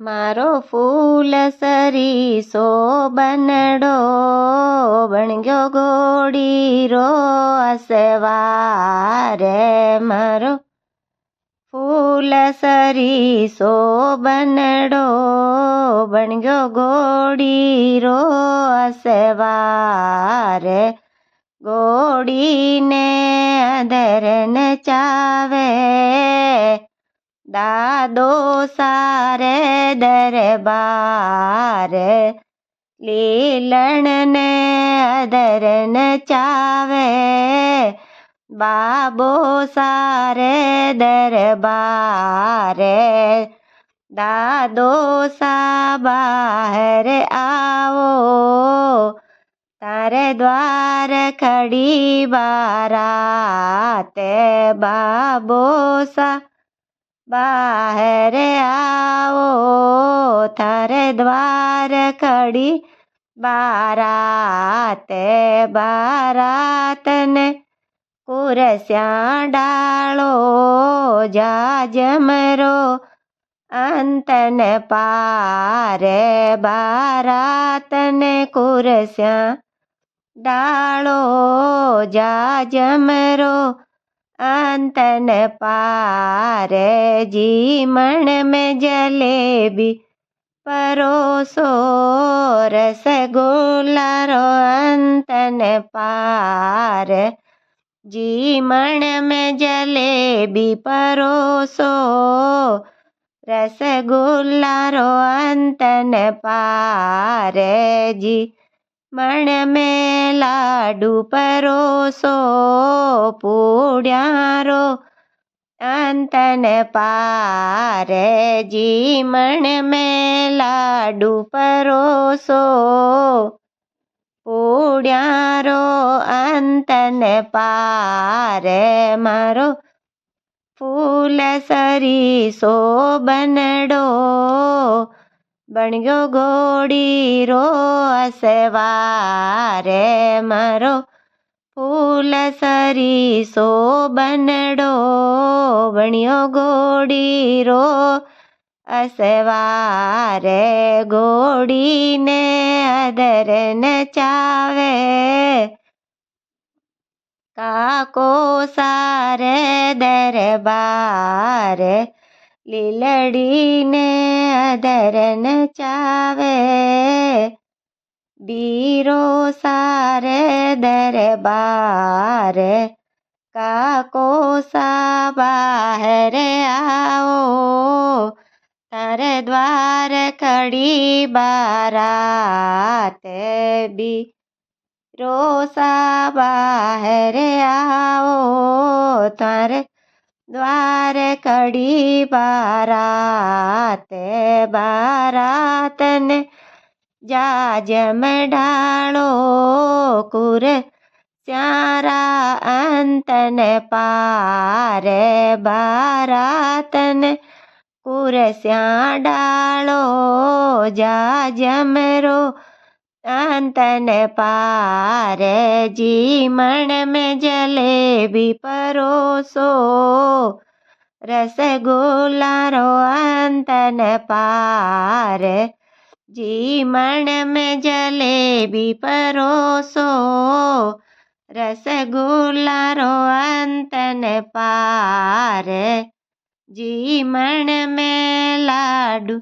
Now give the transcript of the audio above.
मारो फूल सरीसो बनड़ो बन गयो घोड़ी रो असवार। मारो फूल सरीसो बनड़ो बन गयो घोड़ी रो असवार। घोड़ी ने अदर नचावे दादो सारे दरबार। लीलण ने अदर नचावे बाबो सारे दरबार। दादो सा बाहर आओ तारे द्वार खड़ी बारात। बाबो सा बाहर आओ थारे द्वार खड़ी बारात। बारात ने कुरस्यां डालो जाजमरो अंतन पार। बारात ने कुरस्यां डालो जाजमरो अंतन पार। जी मन में जलेबी परोसो रसगुल्ला रो अंतन पार। जी मन में जलेबी परोसो रसगुल्ला रो अंतन पार। जी मन में लाडू परोसो पूड़िया रो अंतन पार। जी मन में लाडू परोसो पूड़िया रो अंतन पार। मारो फूल सरीसो बनड़ो बन गयो घोड़ी रो असवार। मारो फूल सरीसो बनड़ो बनियो घोड़ी रो असवार। घोड़ी ने अदर नचावे काको सारे दरबार। लीलड़ी ने अदर नचावे बीरो सारे दरबार। काको सा बाहर आओ तारे द्वार खड़ी बारात। बीरो सा बाहर आओ तारे द्वार खड़ी बारात। बारात ने जाजम डालो कुर स्यारा अंतन पार। बारात ने कुरस्यां डालो जाजमरो अंतन पार। जी मन में जलेबी परोसो रसगुल्ला रो अंतन पार। जी मन में जलेबी परोसो रसगुल्ला रो अंतन पार। जी मन में लाडू